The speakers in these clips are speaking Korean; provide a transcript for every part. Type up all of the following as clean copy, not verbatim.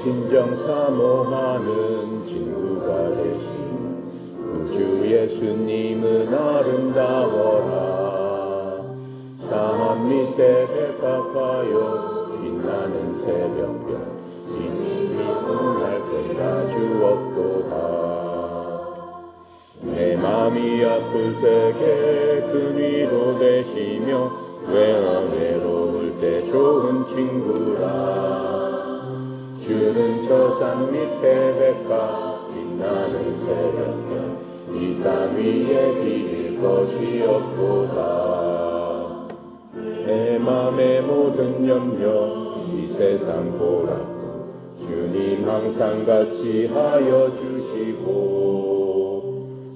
진정 사모하는 친구가 되신 구주 예수님은 아름다워라. 산 밑에 백합화여 빛나는 새벽별 주님이 응할 때가 주었도다. 내 맘이 아플 때에 큰 위로 되시며 외로울 때 좋은 친구라. 주는 저 산 밑에 백합 빛나는 새벽별 이 땅 위에 비길 것이 없도다. 내 맘의 모든 염려 이 세상 보라고 주님 항상 같이 하여 주시고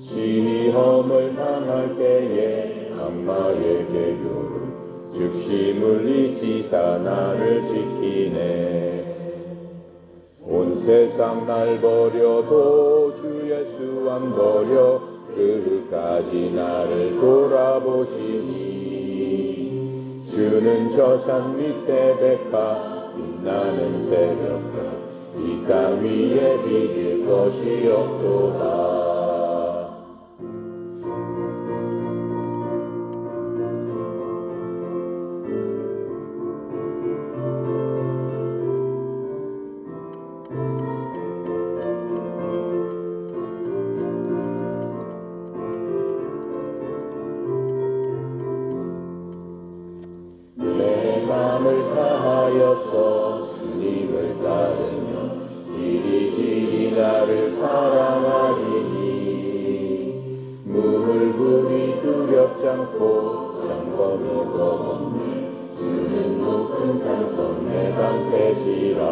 시험을 당할 때에 악마의 계교를 즉시 물리치사 나를 지키네. 온 세상 날 버려도 주 예수 안 버려 끝까지 나를 돌아보시니 주는 저 산 밑에 백합 빛나는 새벽별 이 땅 위에 비길 것이 없도다. 내 맘을 다하여서 주님을 따르며 길이 나를 사랑하리니 물불이 두렵지 않고 장검이 검은 주는 높은 산성 내 방패시라.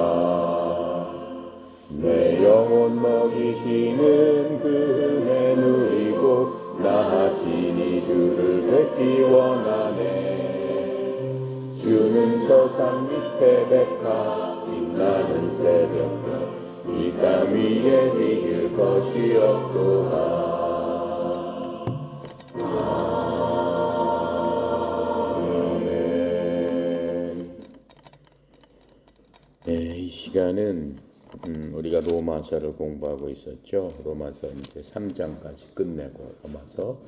내 영혼 먹이시는 그 은혜 누리고 나 친히 주를 뵙기 원하네. 주는 저 산 밑에 백합 빛나는 새벽별 이 땅 위에 비길 것이 없도다. 아멘. 네, 이 시간은 우리가 로마서를 공부하고 있었죠. 로마서 이제 3장까지 끝내고 로마서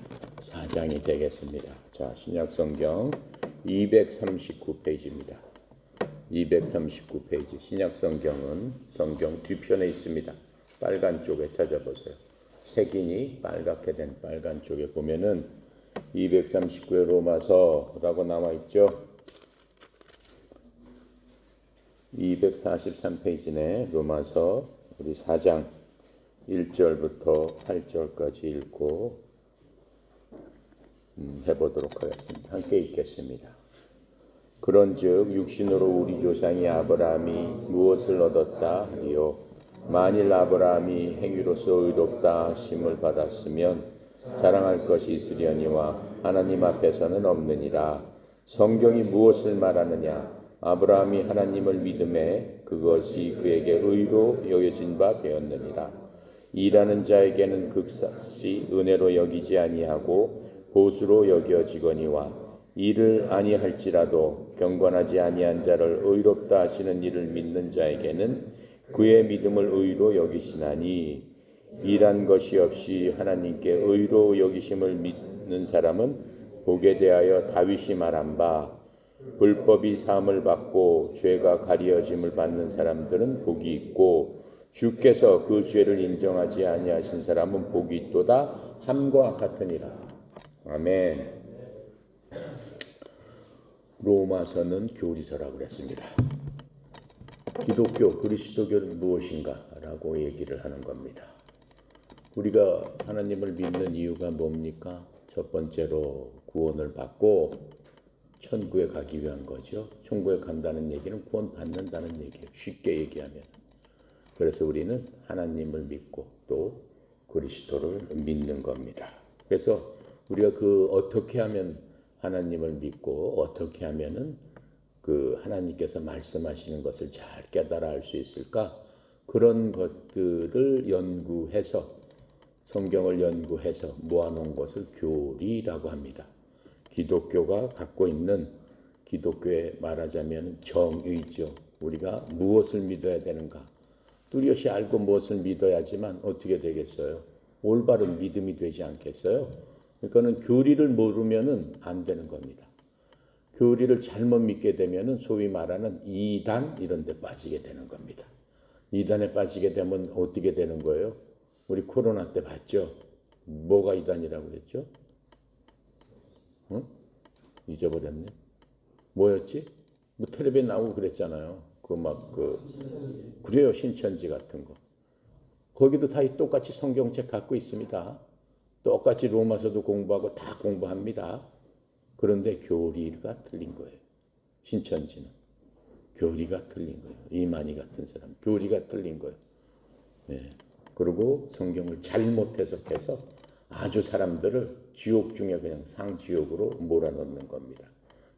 4장이 되겠습니다. 자, 신약성경 239페이지입니다. 239페이지. 신약성경은 성경 뒤편에 있습니다. 빨간 쪽에 찾아보세요. 색인이 빨갛게 된 빨간 쪽에 보면은 239의 로마서라고 나와 있죠. 243페이지네. 로마서 우리 4장 1절부터 8절까지 읽고 해보도록 하겠습니다. 함께 읽겠습니다. 그런즉 육신으로 우리 조상이 아브라함이 무엇을 얻었다 하리요. 만일 아브라함이 행위로서 의롭다 하심을 받았으면 자랑할 것이 있으려니와 하나님 앞에서는 없느니라. 성경이 무엇을 말하느냐. 아브라함이 하나님을 믿음에 그것이 그에게 의로 여겨진 바 되었느니라. 일하는 자에게는 극사시 은혜로 여기지 아니하고 보수로 여겨지거니와 일을 아니할지라도 경건하지 아니한 자를 의롭다 하시는 이를 믿는 자에게는 그의 믿음을 의로 여기시나니 일한 것이 없이 하나님께 의로 여기심을 믿는 사람은 복에 대하여 다윗이 말한 바 불법이 사함을 받고 죄가 가리어짐을 받는 사람들은 복이 있고 주께서 그 죄를 인정하지 아니하신 사람은 복이 있도다 함과 같으니라. 아멘. 로마서는 교리서라고 그랬습니다. 기독교, 그리스도교는 무엇인가라고 얘기를 하는 겁니다. 우리가 하나님을 믿는 이유가 뭡니까? 첫 번째로 구원을 받고 천국에 가기 위한 거죠. 천국에 간다는 얘기는 구원 받는다는 얘기예요. 쉽게 얘기하면. 그래서 우리는 하나님을 믿고 또 그리스도를 믿는 겁니다. 그래서 우리가 어떻게 하면 하나님을 믿고 어떻게 하면은 그 하나님께서 말씀하시는 것을 잘 깨달아 알 수 있을까? 그런 것들을 연구해서 성경을 연구해서 모아놓은 것을 교리라고 합니다. 기독교가 갖고 있는 기독교에 말하자면 정의죠. 우리가 무엇을 믿어야 되는가? 뚜렷이 알고 무엇을 믿어야지만 어떻게 되겠어요? 올바른 믿음이 되지 않겠어요? 그러니까는 교리를 모르면은 안 되는 겁니다. 교리를 잘못 믿게 되면은 소위 말하는 이단 이런 데 빠지게 되는 겁니다. 이단에 빠지게 되면 어떻게 되는 거예요? 우리 코로나 때 봤죠? 뭐가 이단이라고 그랬죠? 응? 잊어버렸네. 뭐였지? 뭐 텔레비에 나오고 그랬잖아요. 그래요. 신천지 같은 거. 거기도 다 똑같이 성경책 갖고 있습니다. 똑같이 로마서도 공부하고 다 공부합니다. 그런데 교리가 틀린 거예요. 신천지는. 교리가 틀린 거예요. 이만희 같은 사람. 교리가 틀린 거예요. 네. 그리고 성경을 잘못 해석해서 아주 사람들을 지옥 중에 그냥 상지옥으로 몰아넣는 겁니다.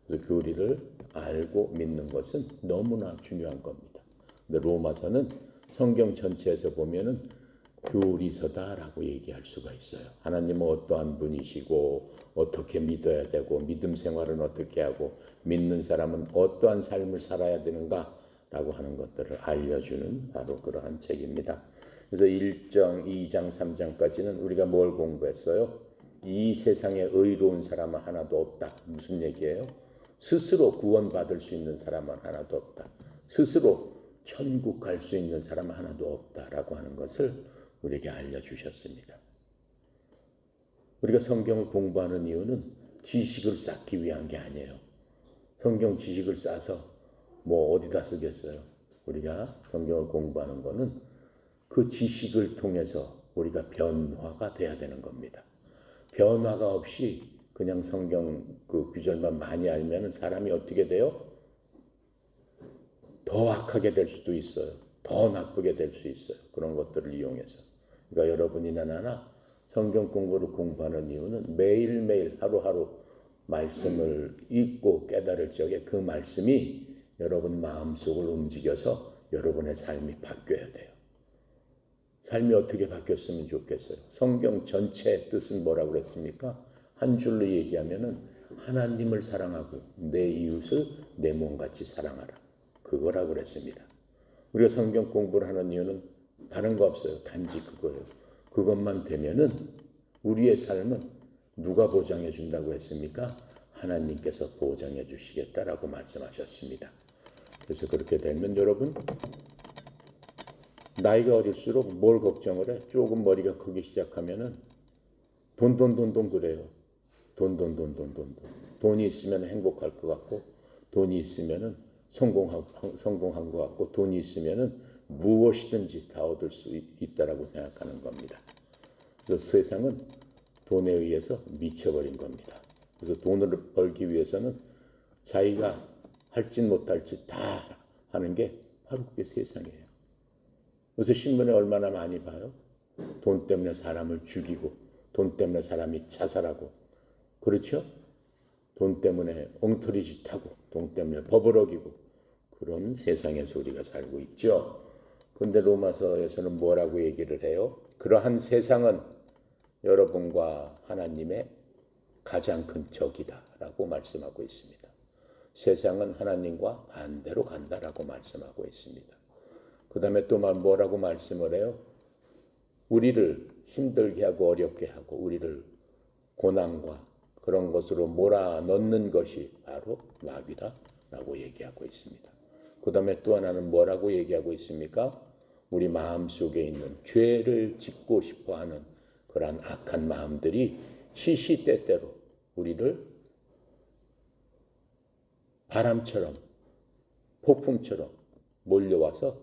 그래서 교리를 알고 믿는 것은 너무나 중요한 겁니다. 근데 로마서는 성경 전체에서 보면은 교리서다라고 얘기할 수가 있어요. 하나님은 어떠한 분이시고 어떻게 믿어야 되고 믿음 생활은 어떻게 하고 믿는 사람은 어떠한 삶을 살아야 되는가라고 하는 것들을 알려주는 바로 그러한 책입니다. 그래서 1장, 2장, 3장까지는 우리가 뭘 공부했어요? 이 세상에 의로운 사람은 하나도 없다. 무슨 얘기예요? 스스로 구원받을 수 있는 사람은 하나도 없다. 스스로 천국 갈 수 있는 사람은 하나도 없다라고 하는 것을 우리에게 알려주셨습니다. 우리가 성경을 공부하는 이유는 지식을 쌓기 위한 게 아니에요. 성경 지식을 쌓아서 뭐 어디다 쓰겠어요? 우리가 성경을 공부하는 거는 그 지식을 통해서 우리가 변화가 돼야 되는 겁니다. 변화가 없이 그냥 성경 그 구절만 많이 알면 사람이 어떻게 돼요? 더 악하게 될 수도 있어요. 더 나쁘게 될 수 있어요. 그런 것들을 이용해서. 그러니까 여러분이나 나나 성경 공부를 공부하는 이유는 매일매일 하루하루 말씀을 읽고 깨달을 적에 그 말씀이 여러분 마음속을 움직여서 여러분의 삶이 바뀌어야 돼요. 삶이 어떻게 바뀌었으면 좋겠어요? 성경 전체의 뜻은 뭐라고 그랬습니까? 한 줄로 얘기하면은 하나님을 사랑하고 내 이웃을 내 몸같이 사랑하라. 그거라고 그랬습니다. 우리가 성경 공부를 하는 이유는 다른 거 없어요. 단지 그거예요. 그것만 되면은 우리의 삶은 누가 보장해 준다고 했습니까? 하나님께서 보장해 주시겠다라고 말씀하셨습니다. 그래서 그렇게 되면 여러분 나이가 어릴수록 뭘 걱정을 해? 조금 머리가 크기 시작하면은 돈 그래요. 돈. 돈이 있으면 행복할 것 같고 돈이 있으면은 성공한 것 같고 돈이 있으면은 무엇이든지 다 얻을 수 있다라고 생각하는 겁니다. 그래서 세상은 돈에 의해서 미쳐버린 겁니다. 그래서 돈을 벌기 위해서는 자기가 할지 못할지 다 하는 게 바로 그게 세상이에요. 그래서 신문에 얼마나 많이 봐요? 돈 때문에 사람을 죽이고 돈 때문에 사람이 자살하고 그렇죠? 돈 때문에 엉터리짓하고 돈 때문에 법을 어기고 그런 세상에서 우리가 살고 있죠. 그런데 로마서에서는 뭐라고 얘기를 해요? 그러한 세상은 여러분과 하나님의 가장 큰 적이다라고 말씀하고 있습니다. 세상은 하나님과 반대로 간다라고 말씀하고 있습니다. 그 다음에 또 뭐라고 말씀을 해요? 우리를 힘들게 하고 어렵게 하고 우리를 고난과 그런 것으로 몰아넣는 것이 바로 마귀다라고 얘기하고 있습니다. 그 다음에 또 하나는 뭐라고 얘기하고 있습니까? 우리 마음속에 있는 죄를 짓고 싶어하는 그러한 악한 마음들이 시시때때로 우리를 바람처럼 폭풍처럼 몰려와서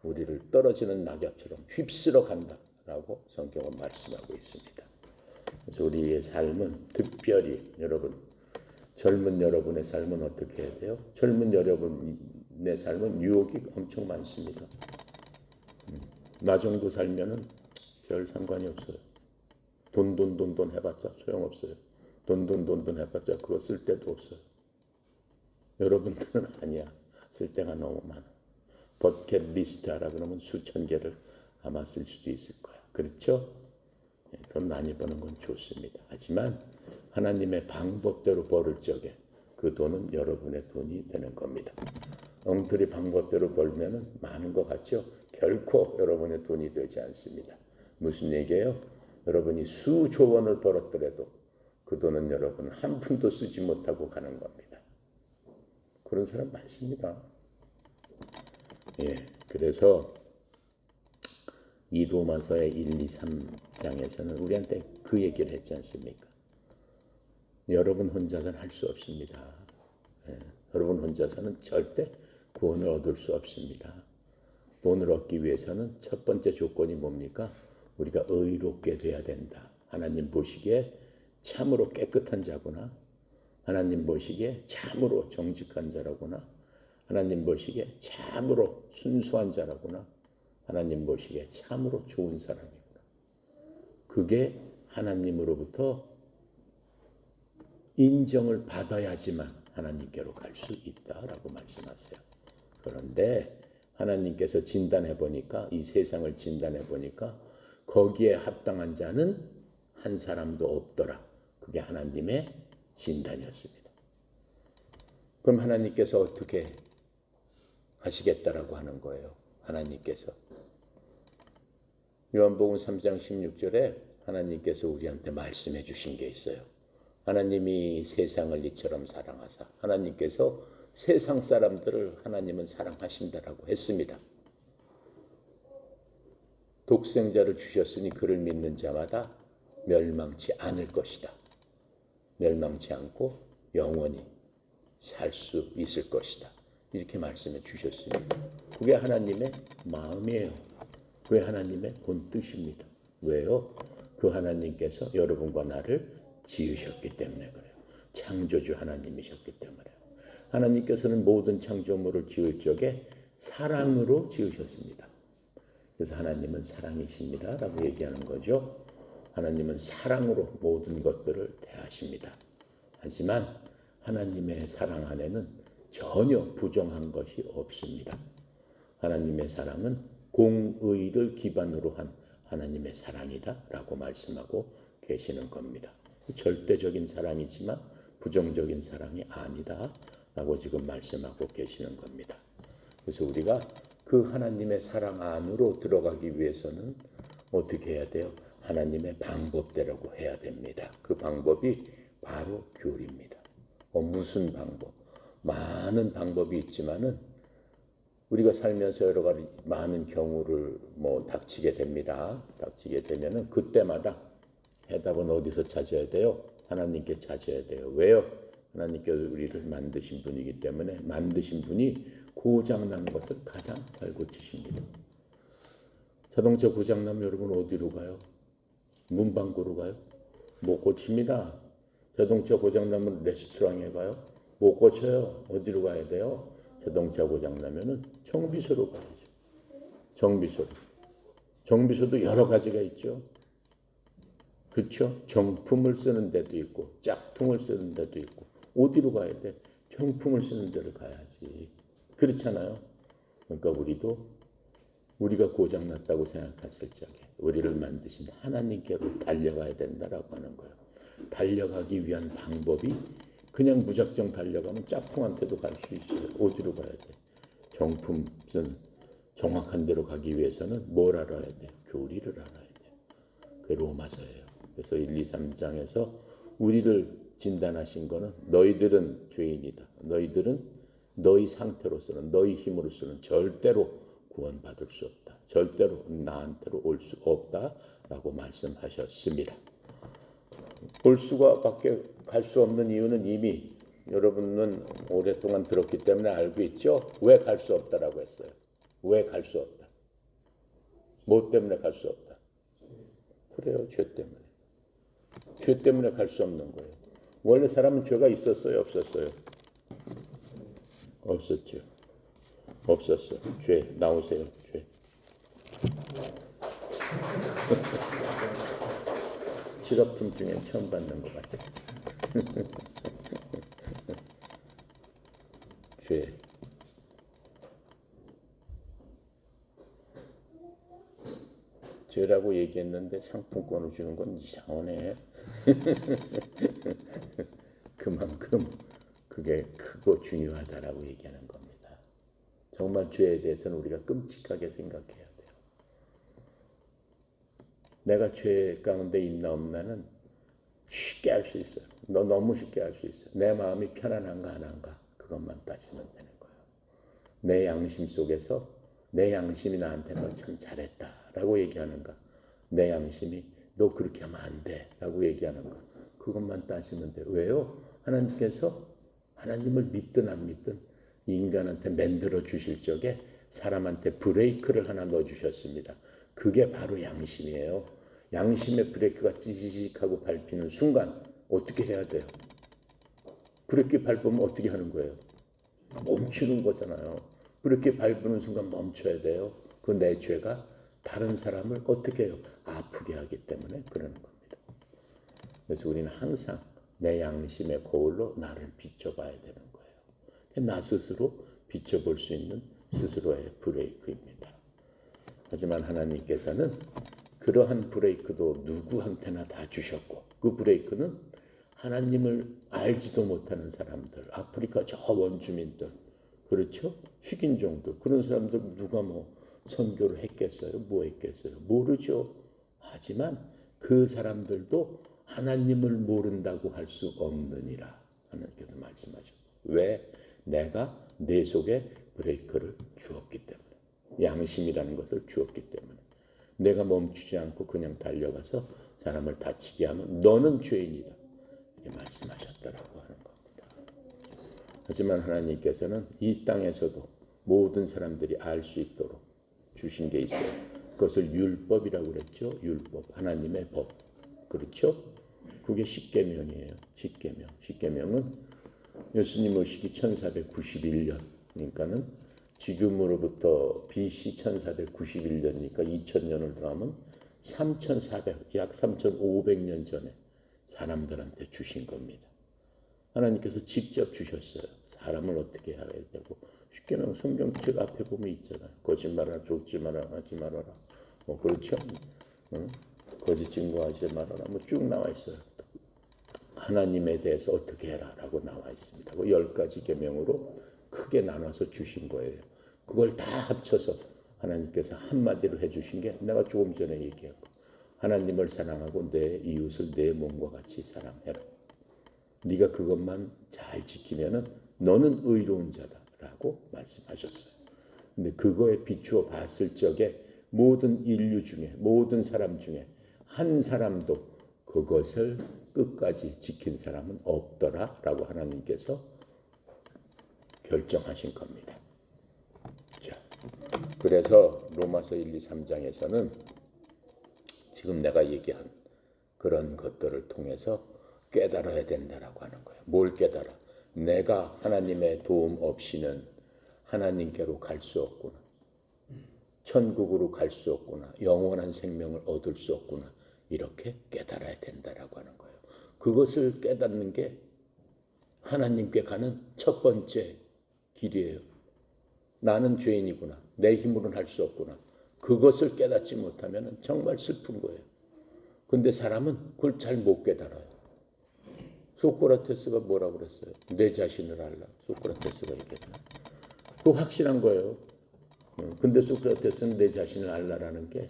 우리를 떨어지는 낙엽처럼 휩쓸어 간다라고 성경은 말씀하고 있습니다. 그래서 우리의 삶은 특별히 여러분 젊은 여러분의 삶은 어떻게 해야 돼요? 젊은 여러분의 삶은 유혹이 엄청 많습니다. 나 정도 살면은 별 상관이 없어요. 돈 해봤자 소용없어요. 돈 해봤자 그거 쓸 데도 없어요. 여러분들은 아니야. 쓸 데가 너무 많아. 버켓 리스트 하라 그러면 수천 개를 아마 쓸 수도 있을 거야. 그렇죠? 돈 많이 버는 건 좋습니다. 하지만 하나님의 방법대로 벌을 적에 그 돈은 여러분의 돈이 되는 겁니다. 엉터리 방법대로 벌면은 많은 것 같죠? 결코 여러분의 돈이 되지 않습니다. 무슨 얘기예요? 여러분이 수조 원을 벌었더라도 그 돈은 여러분 한 푼도 쓰지 못하고 가는 겁니다. 그런 사람 많습니다. 예, 그래서 이 로마서의 1, 2, 3장에서는 우리한테 그 얘기를 했지 않습니까? 여러분 혼자서는 할 수 없습니다. 예, 여러분 혼자서는 절대 구원을 얻을 수 없습니다. 구원을 얻기 위해서는 첫 번째 조건이 뭡니까? 우리가 의롭게 돼야 된다. 하나님 보시기에 참으로 깨끗한 자구나. 하나님 보시기에 참으로 정직한 자라구나. 하나님 보시기에 참으로 순수한 자라구나. 하나님 보시기에 참으로 좋은 사람이구나. 그게 하나님으로부터 인정을 받아야지만 하나님께로 갈 수 있다라고 말씀하세요. 그런데 하나님께서 진단해 보니까, 이 세상을 진단해 보니까 거기에 합당한 자는 한 사람도 없더라. 그게 하나님의 진단이었습니다. 그럼 하나님께서 어떻게 하시겠다라고 하는 거예요? 하나님께서 요한복음 3장 16절에 하나님께서 우리한테 말씀해 주신 게 있어요. 하나님이 세상을 이처럼 사랑하사, 하나님께서 세상 사람들을 하나님은 사랑하신다라고 했습니다. 독생자를 주셨으니 그를 믿는 자마다 멸망치 않을 것이다. 멸망치 않고 영원히 살 수 있을 것이다. 이렇게 말씀해 주셨습니다. 그게 하나님의 마음이에요. 그게 하나님의 본뜻입니다. 왜요? 그 하나님께서 여러분과 나를 지으셨기 때문에 그래요. 창조주 하나님이셨기 때문에. 하나님께서는 모든 창조물을 지을 적에 사랑으로 지으셨습니다. 그래서 하나님은 사랑이십니다 라고 얘기하는 거죠. 하나님은 사랑으로 모든 것들을 대하십니다. 하지만 하나님의 사랑 안에는 전혀 부정한 것이 없습니다. 하나님의 사랑은 공의를 기반으로 한 하나님의 사랑이다 라고 말씀하고 계시는 겁니다. 절대적인 사랑이지만 부정적인 사랑이 아니다 라고 지금 말씀하고 계시는 겁니다. 그래서 우리가 그 하나님의 사랑 안으로 들어가기 위해서는 어떻게 해야 돼요? 하나님의 방법대로 해야 됩니다. 그 방법이 바로 교리입니다. 무슨 방법? 많은 방법이 있지만은 우리가 살면서 여러 가지 많은 경우를 닥치게 됩니다. 닥치게 되면은 그때마다 해답은 어디서 찾아야 돼요? 하나님께 찾아야 돼요. 왜요? 하나님께서 우리를 만드신 분이기 때문에, 만드신 분이 고장난 것을 가장 잘 고치십니다. 자동차 고장나면 여러분 어디로 가요? 문방구로 가요? 못 고칩니다. 자동차 고장나면 레스토랑에 가요? 못 고쳐요. 어디로 가야 돼요? 자동차 고장나면은 정비소로 가야죠. 정비소로. 정비소도 여러 가지가 있죠. 그렇죠? 정품을 쓰는 데도 있고 짝퉁을 쓰는 데도 있고. 어디로 가야 돼? 정품을 쓰는 데를 가야지. 그렇잖아요. 그러니까 우리도 우리가 고장났다고 생각했을 적에 우리를 만드신 하나님께로 달려가야 된다라고 하는 거예요. 달려가기 위한 방법이 그냥 무작정 달려가면 짝퉁한테도 갈 수 있어요. 어디로 가야 돼? 정품 쓴 정확한 데로 가기 위해서는 뭘 알아야 돼? 교리를 알아야 돼. 그게 로마서예요. 그래서 1, 2, 3장에서 우리를 진단하신 거는 너희들은 죄인이다. 너희들은 너희 상태로서는, 너희 힘으로서는 절대로 구원받을 수 없다. 절대로 나한테로 올 수 없다라고 말씀하셨습니다. 올 수가 밖에 갈 수 없는 이유는 이미 여러분은 오랫동안 들었기 때문에 알고 있죠. 왜 갈 수 없다라고 했어요. 왜 갈 수 없다. 뭐 때문에 갈 수 없다. 그래요. 죄 때문에. 죄 때문에 갈 수 없는 거예요. 원래 사람은 죄가 있었어요? 없었어요? 없었죠. 없었어. 죄. 나오세요. 죄. 실업팀 중에 처음 받는 것 같아요. 죄. 죄라고 얘기했는데 상품권을 주는 건 이상하네. 그만큼 그게 크고 중요하다라고 얘기하는 겁니다. 정말 죄에 대해서는 우리가 끔찍하게 생각해요. 내가 죄 가운데 있나 없나는 쉽게 알 수 있어요. 너 너무 쉽게 알 수 있어요. 내 마음이 편안한가 안 한가 그것만 따지면 되는 거예요. 내 양심 속에서 내 양심이 나한테 너 참 잘했다라고 얘기하는가, 내 양심이 너 그렇게 하면 안 돼라고 얘기하는가, 그것만 따지면 돼요. 왜요? 하나님께서 하나님을 믿든 안 믿든 인간한테 만들어 주실 적에 사람한테 브레이크를 하나 넣어 주셨습니다. 그게 바로 양심이에요. 양심의 브레이크가 찌직하고 밟히는 순간 어떻게 해야 돼요? 브레이크 밟으면 어떻게 하는 거예요? 멈추는 거잖아요. 브레이크 밟는 순간 멈춰야 돼요. 그 내 죄가 다른 사람을 어떻게 해요? 아프게 하기 때문에 그러는 겁니다. 그래서 우리는 항상 내 양심의 거울로 나를 비춰봐야 되는 거예요. 나 스스로 비춰볼 수 있는 스스로의 브레이크입니다. 하지만 하나님께서는 그러한 브레이크도 누구한테나 다 주셨고, 그 브레이크는 하나님을 알지도 못하는 사람들, 아프리카 저 원주민들, 그렇죠? 식인종들, 그런 사람들 누가 뭐 선교를 했겠어요? 뭐 했겠어요? 모르죠. 하지만 그 사람들도 하나님을 모른다고 할 수 없느니라 하나님께서 말씀하셨고, 왜? 내가 내 속에 브레이크를 주었기 때문에, 양심이라는 것을 주었기 때문에. 내가 멈추지 않고 그냥 달려가서 사람을 다치게 하면 너는 죄인이다, 이렇게 말씀하셨다라고 하는 겁니다. 하지만 하나님께서는 이 땅에서도 모든 사람들이 알 수 있도록 주신 게 있어요. 그것을 율법이라고 그랬죠. 율법, 하나님의 법, 그렇죠? 그게 십계명이에요. 십계명. 십계명은 예수님 오시기 1491년, 그러니까는 지금으로부터 BC 1491년이니까 2000년을 더하면 3400, 약 3500년 전에 사람들한테 주신 겁니다. 하나님께서 직접 주셨어요. 사람을 어떻게 해야 되고, 십계명 성경책 앞에 보면 있잖아요. 거짓말하라, 쫓지 말아라, 하지 말아라. 뭐 그렇죠? 거짓 증거하지 말아라. 뭐 쭉 나와 있어요. 하나님에 대해서 어떻게 해라라고 나와 있습니다. 그 10가지 계명으로 크게 나눠서 주신 거예요. 그걸 다 합쳐서 하나님께서 한마디로 해주신 게 내가 조금 전에 얘기한 거. 하나님을 사랑하고 내 이웃을 내 몸과 같이 사랑해라. 네가 그것만 잘 지키면은 너는 의로운 자다라고 말씀하셨어요. 근데 그거에 비추어 봤을 적에 모든 인류 중에, 모든 사람 중에 한 사람도 그것을 끝까지 지킨 사람은 없더라라고 하나님께서 결정하신 겁니다. 자, 그래서 로마서 1, 2, 3장에서는 지금 내가 얘기한 그런 것들을 통해서 깨달아야 된다라고 하는 거예요. 뭘 깨달아? 내가 하나님의 도움 없이는 하나님께로 갈 수 없구나. 천국으로 갈 수 없구나. 영원한 생명을 얻을 수 없구나. 이렇게 깨달아야 된다라고 하는 거예요. 그것을 깨닫는 게 하나님께 가는 첫 번째 길이에요. 나는 죄인이구나. 내 힘으로는 할 수 없구나. 그것을 깨닫지 못하면 정말 슬픈 거예요. 근데 사람은 그걸 잘 못 깨달아요. 소크라테스가 뭐라고 그랬어요? 내 자신을 알라. 소크라테스가 얘기했잖아요. 그거 확실한 거예요. 근데 소크라테스는 내 자신을 알라라는 게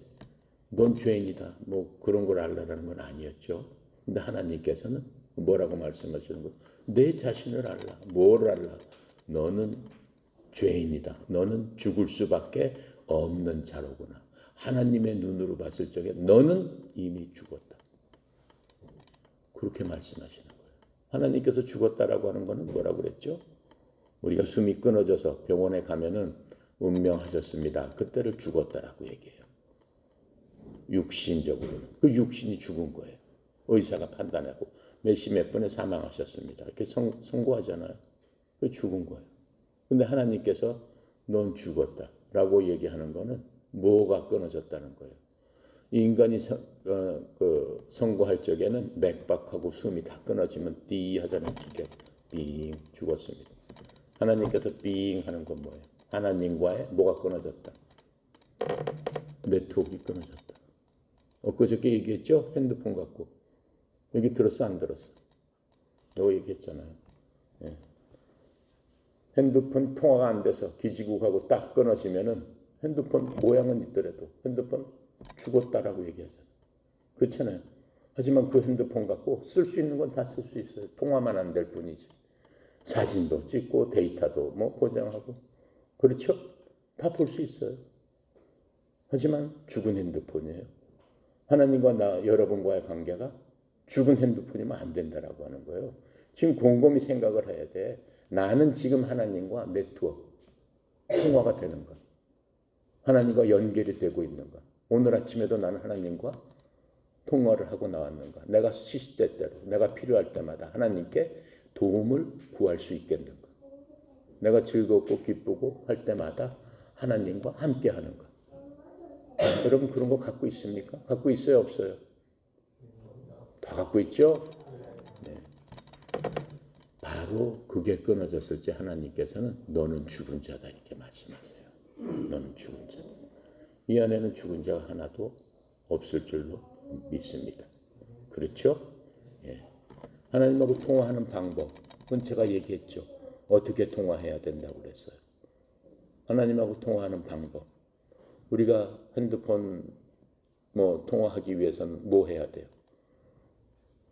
넌 죄인이다, 뭐 그런 걸 알라라는 건 아니었죠. 근데 하나님께서는 뭐라고 말씀하시는 거예요? 내 자신을 알라. 뭘 알라? 너는 죄인이다. 너는 죽을 수밖에 없는 자로구나. 하나님의 눈으로 봤을 적에 너는 이미 죽었다. 그렇게 말씀하시는 거예요. 하나님께서 죽었다라고 하는 거는 뭐라고 그랬죠? 우리가 숨이 끊어져서 병원에 가면은 운명하셨습니다. 그때를 죽었다라고 얘기해요. 육신적으로는. 그 육신이 죽은 거예요. 의사가 판단하고 몇 분에 사망하셨습니다. 이렇게 선고하잖아요. 그 죽은 거예요. 근데 하나님께서 넌 죽었다라고 얘기하는 거는 뭐가 끊어졌다는 거예요. 인간이 선고할 적에는 맥박하고 숨이 다 끊어지면 띠 하잖아요. 기계 삥 죽었습니다. 하나님께서 삥 하는 건 뭐예요? 하나님과의 뭐가 끊어졌다? 네트워크가 끊어졌다. 엊그저께 얘기했죠? 핸드폰 갖고. 여기 들었어 안 들었어? 이거 얘기했잖아요. 예. 핸드폰 통화가 안 돼서 기지국하고 딱 끊어지면은 핸드폰 모양은 있더라도 핸드폰 죽었다라고 얘기하잖아요. 그렇잖아요. 하지만 그 핸드폰 갖고 쓸 수 있는 건 다 쓸 수 있어요. 통화만 안 될 뿐이지. 사진도 찍고 데이터도 뭐 보장하고 그렇죠? 다 볼 수 있어요. 하지만 죽은 핸드폰이에요. 하나님과 나 여러분과의 관계가 죽은 핸드폰이면 안 된다라고 하는 거예요. 지금 곰곰이 생각을 해야 돼. 나는 지금 하나님과 네트워크 통화가 되는가? 하나님과 연결이 되고 있는가? 오늘 아침에도 나는 하나님과 통화를 하고 나왔는가? 내가 시시때때로 내가 필요할 때마다 하나님께 도움을 구할 수 있겠는가? 내가 즐겁고 기쁘고 할 때마다 하나님과 함께 하는가? 여러분 그런 거 갖고 있습니까? 갖고 있어요? 없어요? 다 갖고 있죠? 네. 바로 그게 끊어졌을 때 하나님께서는 너는 죽은 자다 이렇게 말씀하세요. 너는 죽은 자다. 이 안에는 죽은 자가 하나도 없을 줄로 믿습니다. 그렇죠? 예. 하나님하고 통화하는 방법은 제가 얘기했죠. 어떻게 통화해야 된다고 그랬어요. 하나님하고 통화하는 방법. 우리가 핸드폰 뭐 통화하기 위해서는 뭐 해야 돼요?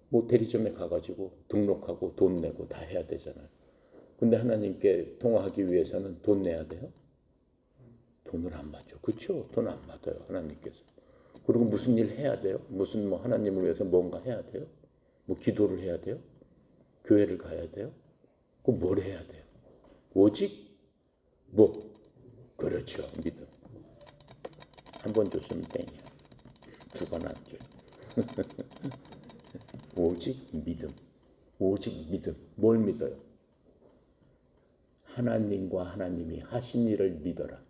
뭐 대리점에 가가지고 등록하고 돈 내고 다 해야 되잖아요. 근데 하나님께 통화하기 위해서는 돈 내야 돼요? 돈을 안 받죠. 그렇죠? 돈 안 받아요. 하나님께서. 그리고 무슨 일 해야 돼요? 무슨 뭐 하나님을 위해서 뭔가 해야 돼요? 뭐 기도를 해야 돼요? 교회를 가야 돼요? 그럼 뭘 해야 돼요? 오직 뭐? 그렇죠. 믿음. 한 번 줬으면 땡이야. 두 번 안 줘요. 오직 믿음. 오직 믿음. 뭘 믿어요? 하나님과 하나님이 하신 일을 믿어라.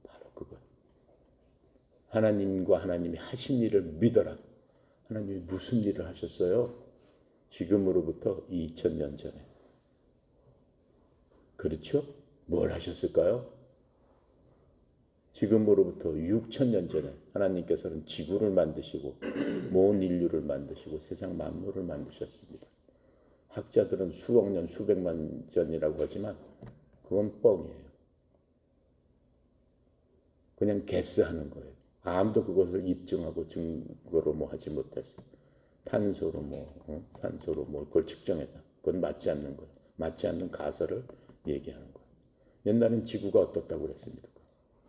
바로 그거. 하나님과 하나님이 하신 일을 믿어라. 하나님이 무슨 일을 하셨어요? 지금으로부터 2000년 전에. 그렇죠? 뭘 하셨을까요? 지금으로부터 6000년 전에 하나님께서는 지구를 만드시고 모든 인류를 만드시고 세상 만물을 만드셨습니다. 학자들은 수억 년, 수백만 전이라고 하지만 그건 뻥이에요. 그냥 게스하는 거예요. 아무도 그것을 입증하고 증거로 뭐 하지 못했어요. 탄소로 산소로 그걸 측정했다. 그건 맞지 않는 거예요. 맞지 않는 가설을 얘기하는 거예요. 옛날엔 지구가 어떻다고 그랬습니까?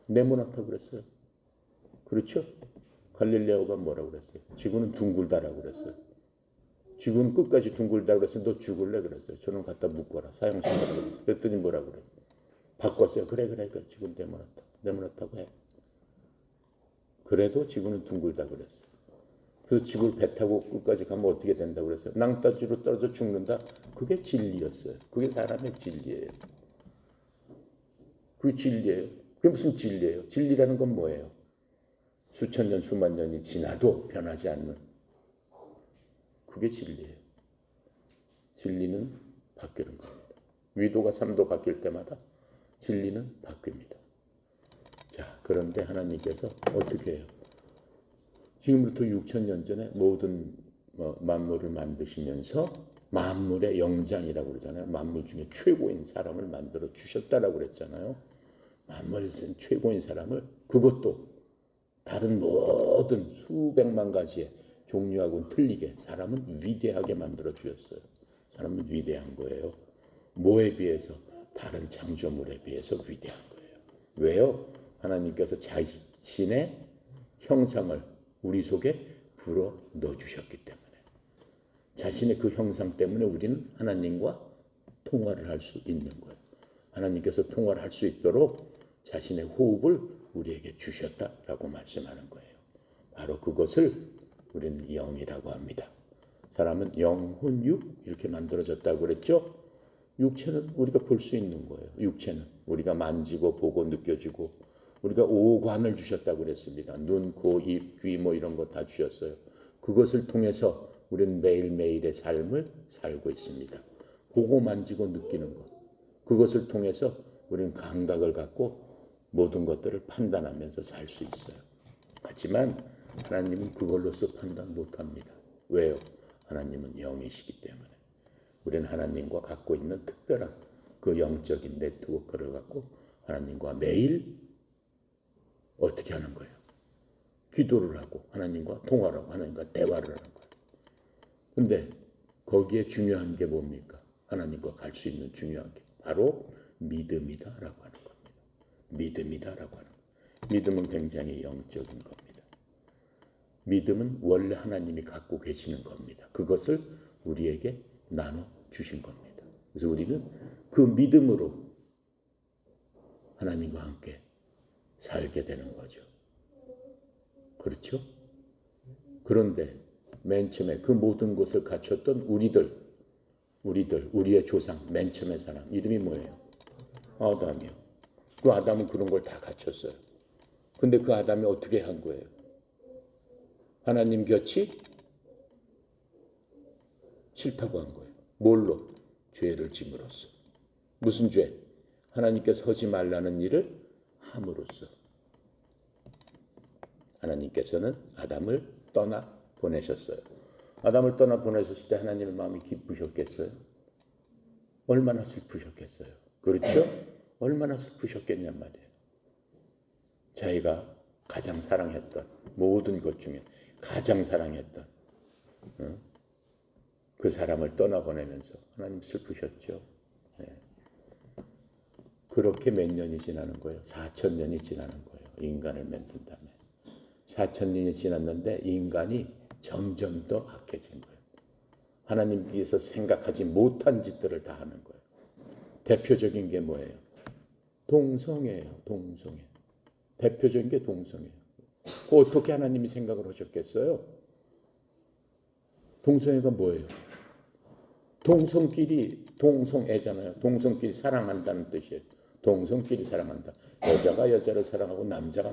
네모나다고 그랬어요. 그렇죠? 갈릴레오가 뭐라고 그랬어요? 지구는 둥글다라고 그랬어요. 지구는 끝까지 둥글다 그랬어요. 너 죽을래 그랬어요. 저는 갖다 묶어라. 사형시키라고 그랬어요. 그랬더니 뭐라 그래요? 바꿨어요. 그래. 지구는 네모나다. 네모나다고 해. 그래도 지구는 둥글다 그랬어요. 그래서 지구를 배 타고 끝까지 가면 어떻게 된다고 그랬어요? 낭떠러지로 떨어져 죽는다. 그게 진리였어요. 그게 사람의 진리예요. 그게 진리예요. 그게 무슨 진리예요? 진리라는 건 뭐예요? 수천 년, 수만 년이 지나도 변하지 않는 그게 진리예요. 진리는 바뀌는 겁니다. 위도가 3도 바뀔 때마다 진리는 바뀝니다. 자, 그런데 하나님께서 어떻게 해요? 지금부터 6000년 전에 모든 만물을 만드시면서 만물의 영장이라고 그러잖아요. 만물 중에 최고인 사람을 만들어 주셨다라고 그랬잖아요. 만물에서 최고인 사람을 그것도 다른 모든 수백만 가지의 종류하고는 틀리게 사람은 위대하게 만들어 주셨어요. 사람은 위대한 거예요. 뭐에 비해서? 다른 창조물에 비해서 위대한 거예요. 왜요? 하나님께서 자신의 형상을 우리 속에 불어 넣어 주셨기 때문에. 자신의 그 형상 때문에 우리는 하나님과 통화를 할 수 있는 거예요. 하나님께서 통화를 할 수 있도록 자신의 호흡을 우리에게 주셨다라고 말씀하는 거예요. 바로 그것을 우리는 영이라고 합니다. 사람은 영혼, 육 이렇게 만들어졌다고 그랬죠. 육체는 우리가 볼 수 있는 거예요. 육체는 우리가 만지고 보고 느껴지고 우리가 오관을 주셨다고 그랬습니다. 눈, 코, 입, 귀 이런 거 다 주셨어요. 그것을 통해서 우리는 매일매일의 삶을 살고 있습니다. 보고 만지고 느끼는 것. 그것을 통해서 우리는 감각을 갖고 모든 것들을 판단하면서 살 수 있어요. 하지만 하나님은 그걸로서 판단 못합니다. 왜요? 하나님은 영이시기 때문에. 우리는 하나님과 갖고 있는 특별한 그 영적인 네트워크를 갖고 하나님과 매일 어떻게 하는 거예요? 기도를 하고 하나님과 통화를 하고 하나님과 대화를 하는 거예요. 근데 거기에 중요한 게 뭡니까? 하나님과 갈 수 있는 중요한 게 바로 믿음이다라고 하는 겁니다. 믿음이다라고 하는 거예요. 믿음은 굉장히 영적인 겁니다. 믿음은 원래 하나님이 갖고 계시는 겁니다. 그것을 우리에게 나눠 주신 겁니다. 그래서 우리는 그 믿음으로 하나님과 함께 살게 되는 거죠. 그렇죠? 그런데 맨 처음에 그 모든 것을 갖췄던 우리의 조상, 맨 처음의 사람 이름이 뭐예요? 아담이요. 그 아담은 그런 걸 다 갖췄어요. 근데 그 아담이 어떻게 한 거예요? 하나님 곁이 싫다고 한 거예요. 뭘로? 죄를 짐으로써. 무슨 죄? 하나님께서 하지 말라는 일을 함으로써. 하나님께서는 아담을 떠나 보내셨어요. 아담을 떠나 보내셨을 때 하나님의 마음이 기쁘셨겠어요? 얼마나 슬프셨겠어요? 그렇죠? 얼마나 슬프셨겠냔 말이에요. 자기가 가장 사랑했던 모든 것 중에 가장 사랑했던 그 사람을 떠나보내면서 하나님 슬프셨죠. 네. 그렇게 몇 년이 지나는 거예요? 4,000년이 지나는 거예요. 인간을 만든 다음에. 4,000년이 지났는데 인간이 점점 더 악해진 거예요. 하나님께서 생각하지 못한 짓들을 다 하는 거예요. 대표적인 게 뭐예요? 동성애예요. 동성애. 대표적인 게 동성애예요. 그 어떻게 하나님이 생각을 하셨겠어요? 동성애가 뭐예요? 동성애잖아요. 동성끼리 사랑한다는 뜻이에요. 동성끼리 사랑한다. 여자가 여자를 사랑하고 남자가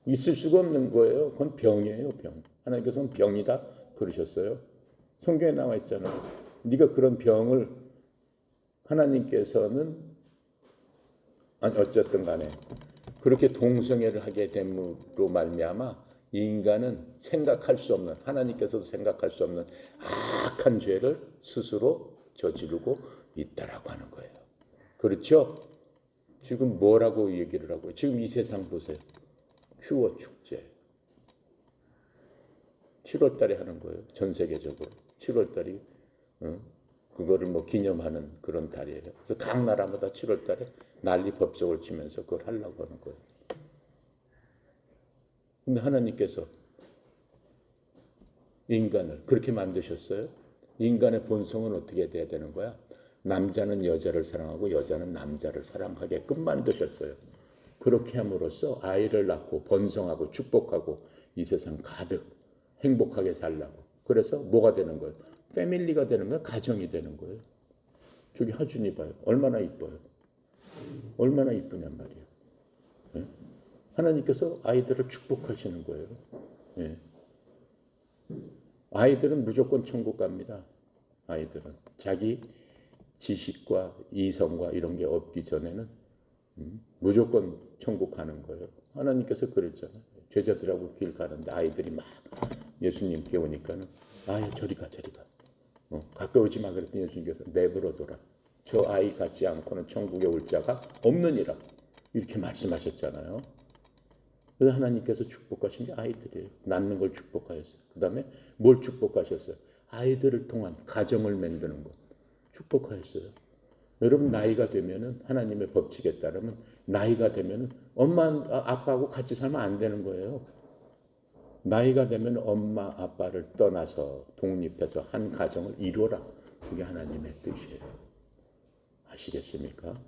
있을 수가 없는 거예요. 그건 병이에요, 병. 하나님께서는 병이다 그러셨어요. 성경에 나와 있잖아요. 네가 그런 병을 하나님께서는 어쨌든 간에 그렇게 동성애를 하게 됨으로 말미암아 인간은 생각할 수 없는 하나님께서도 생각할 수 없는 악한 죄를 스스로 저지르고 있다라고 하는 거예요. 그렇죠? 지금 뭐라고 얘기를 하고 지금 이 세상 보세요. 휴거 축제 7월 달에 하는 거예요. 전 세계적으로 7월 달이 그거를 뭐 기념하는 그런 달이에요. 그래서 각 나라마다 7월 달에 난리 법석을 치면서 그걸 하려고 하는 거예요. 근데 하나님께서 인간을 그렇게 만드셨어요. 인간의 본성은 어떻게 돼야 되는 거야? 남자는 여자를 사랑하고 여자는 남자를 사랑하게끔 만드셨어요. 그렇게 함으로써 아이를 낳고 번성하고 축복하고 이 세상 가득 행복하게 살라고. 그래서 뭐가 되는 거예요? 패밀리가 되는 거예요. 가정이 되는 거예요. 저기 하준이 봐요. 얼마나 이뻐요. 얼마나 이쁘냔 말이에요. 네? 하나님께서 아이들을 축복하시는 거예요. 네. 아이들은 무조건 천국 갑니다. 아이들은 자기 지식과 이성과 이런 게 없기 전에는 무조건 천국 가는 거예요. 하나님께서 그랬잖아요. 제자들하고 길 가는데 아이들이 막 예수님께 오니까는 저리 가. 가까우지 마 그랬더니 예수님께서 내버려둬라. 저 아이 같지 않고는 천국에 올 자가 없느니라. 이렇게 말씀하셨잖아요. 그래서 하나님께서 축복하신 게 아이들이에요. 낳는 걸 축복하셨어요. 그 다음에 뭘 축복하셨어요? 아이들을 통한 가정을 만드는 것 축복하셨어요. 여러분 나이가 되면은 하나님의 법칙에 따르면 나이가 되면은 엄마 아빠하고 같이 살면 안 되는 거예요. 나이가 되면 엄마 아빠를 떠나서 독립해서 한 가정을 이루어라. 그게 하나님의 뜻이에요. 아시겠습니까?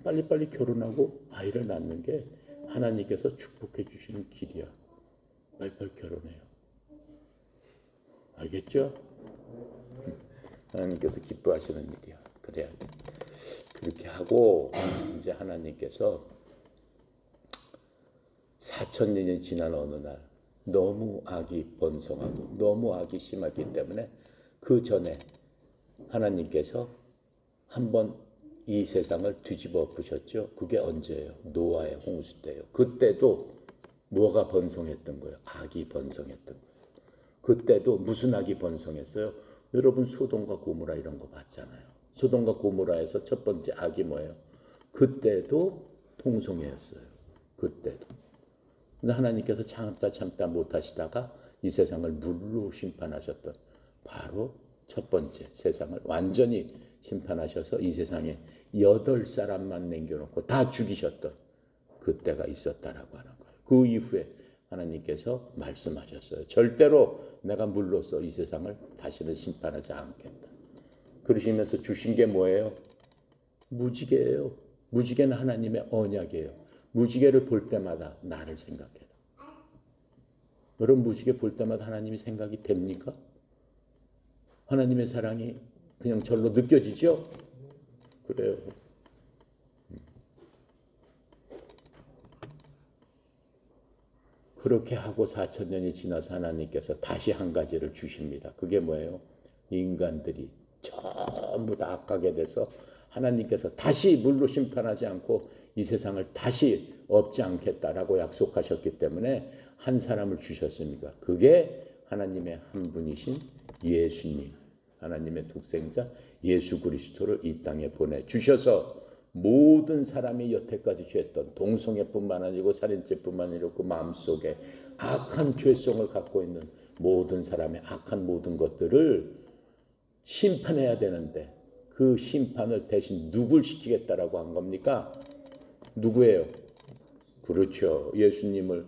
빨리빨리 결혼하고 아이를 낳는 게 하나님께서 축복해 주시는 길이야. 빨리빨리 결혼해요. 알겠죠? 하나님께서 기뻐하시는 일이야. 그래야 돼. 그렇게 하고 이제 하나님께서 4,000년이 지난 어느 날 너무 악이 번성하고 너무 악이 심하기 때문에 그 전에 하나님께서 한번 이 세상을 뒤집어 엎으셨죠. 그게 언제예요? 노아의 홍수 때예요. 그때도 뭐가 번성했던 거예요? 악이 번성했던 거예요. 그때도 무슨 악이 번성했어요? 여러분 소돔과 고모라 이런 거 봤잖아요. 소돔과 고모라에서 첫 번째 악이 뭐예요? 그때도 통성애였어요. 그때도. 근데 하나님께서 참다 못 하시다가 이 세상을 물로 심판하셨던 바로 첫 번째 세상을 완전히 심판하셔서 이 세상에 8사람만 남겨놓고 다 죽이셨던 그때가 있었다라고 하는 거예요. 그 이후에 하나님께서 말씀하셨어요. 절대로 내가 물로써 이 세상을 다시는 심판하지 않겠다. 그러시면서 주신 게 뭐예요? 무지개예요. 무지개는 하나님의 언약이에요. 무지개를 볼 때마다 나를 생각해라. 여러분 무지개 볼 때마다 하나님이 생각이 됩니까? 하나님의 사랑이 그냥 절로 느껴지죠? 그래요. 그렇게 하고 4,000년이 지나서 하나님께서 다시 한 가지를 주십니다. 그게 뭐예요? 인간들이 전부 다 악하게 돼서 하나님께서 다시 물로 심판하지 않고 이 세상을 다시 없지 않겠다라고 약속하셨기 때문에 한 사람을 주셨습니다. 그게 하나님의 한 분이신 예수님, 하나님의 독생자 예수 그리스도를 이 땅에 보내주셔서 모든 사람이 여태까지 죄했던 동성애뿐만 아니고 살인죄뿐만 아니고 그 마음속에 악한 죄성을 갖고 있는 모든 사람의 악한 모든 것들을 심판해야 되는데 그 심판을 대신 누굴 시키겠다라고 한 겁니까? 누구예요? 그렇죠. 예수님을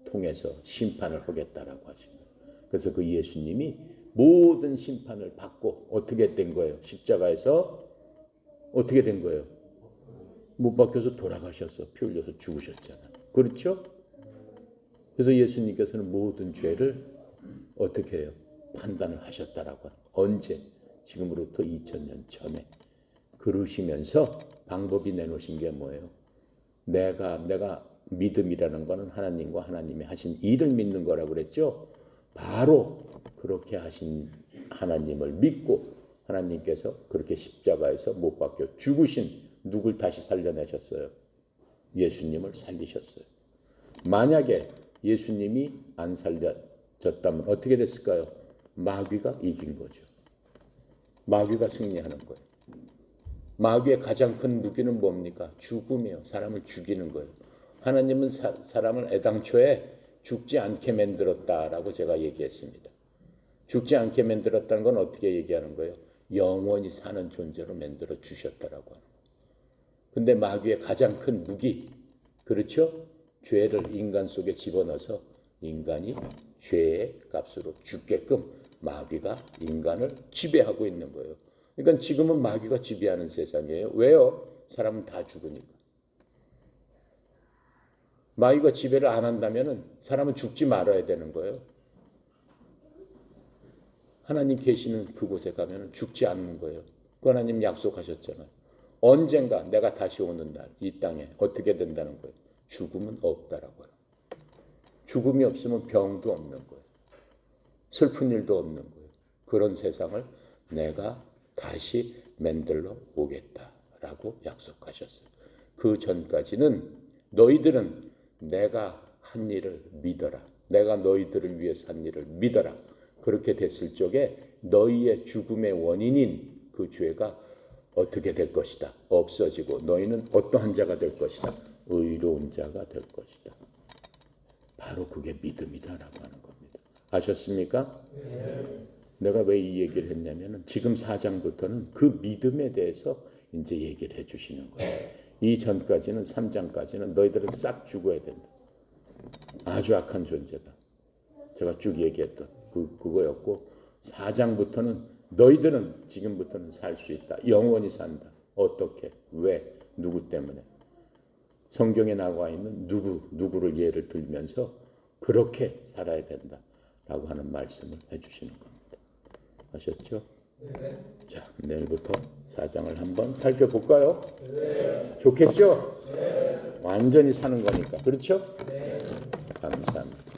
통해서 심판을 하겠다라고 하신 거예요. 그래서 그 예수님이 모든 심판을 받고 어떻게 된 거예요? 십자가에서 어떻게 된 거예요? 못 박혀서 돌아가셨어. 피 흘려서 죽으셨잖아요. 그렇죠? 그래서 예수님께서는 모든 죄를 어떻게 해요? 판단을 하셨다라고 하는 거예요. 언제? 지금으로부터 2000년 전에. 그러시면서 방법이 내놓으신 게 뭐예요? 내가 믿음이라는 거는 하나님과 하나님이 하신 일을 믿는 거라고 그랬죠? 바로 그렇게 하신 하나님을 믿고 하나님께서 그렇게 십자가에서 못 박혀 죽으신 누굴 다시 살려내셨어요? 예수님을 살리셨어요. 만약에 예수님이 안 살려졌다면 어떻게 됐을까요? 마귀가 이긴 거죠. 마귀가 승리하는 거예요. 마귀의 가장 큰 무기는 뭡니까? 죽음이에요. 사람을 죽이는 거예요. 하나님은 사람을 애당초에 죽지 않게 만들었다라고 제가 얘기했습니다. 죽지 않게 만들었다는 건 어떻게 얘기하는 거예요? 영원히 사는 존재로 만들어 주셨다라고 하는 거예요. 근데 마귀의 가장 큰 무기, 그렇죠? 죄를 인간 속에 집어넣어서 인간이 죄의 값으로 죽게끔 마귀가 인간을 지배하고 있는 거예요. 그러니까 지금은 마귀가 지배하는 세상이에요. 왜요? 사람은 다 죽으니까. 마귀가 지배를 안 한다면 사람은 죽지 말아야 되는 거예요. 하나님 계시는 그곳에 가면 죽지 않는 거예요. 그 하나님 약속하셨잖아요. 언젠가 내가 다시 오는 날 이 땅에 어떻게 된다는 거예요? 죽음은 없다라고요. 죽음이 없으면 병도 없는 거예요. 슬픈 일도 없는 거예요. 그런 세상을 내가 다시 만들러 오겠다라고 약속하셨어요. 그 전까지는 너희들은 내가 한 일을 믿어라. 내가 너희들을 위해서 한 일을 믿어라. 그렇게 됐을 적에 너희의 죽음의 원인인 그 죄가 어떻게 될 것이다. 없어지고 너희는 어떠한 자가 될 것이다. 의로운 자가 될 것이다. 바로 그게 믿음이다라고 하는 겁니다. 아셨습니까? 네. 내가 왜 이 얘기를 했냐면 지금 4장부터는 그 믿음에 대해서 이제 얘기를 해주시는 거예요. 이 전까지는 3장까지는 너희들은 싹 죽어야 된다. 아주 악한 존재다. 제가 쭉 얘기했던 그거였고 4장부터는 너희들은 지금부터는 살 수 있다. 영원히 산다. 어떻게? 왜? 누구 때문에? 성경에 나와 있는 누구를 예를 들면서 그렇게 살아야 된다라고 하는 말씀을 해주시는 겁니다. 아셨죠? 네. 자, 내일부터 4장을 한번 살펴볼까요? 네. 좋겠죠? 네. 완전히 사는 거니까. 그렇죠? 네. 감사합니다.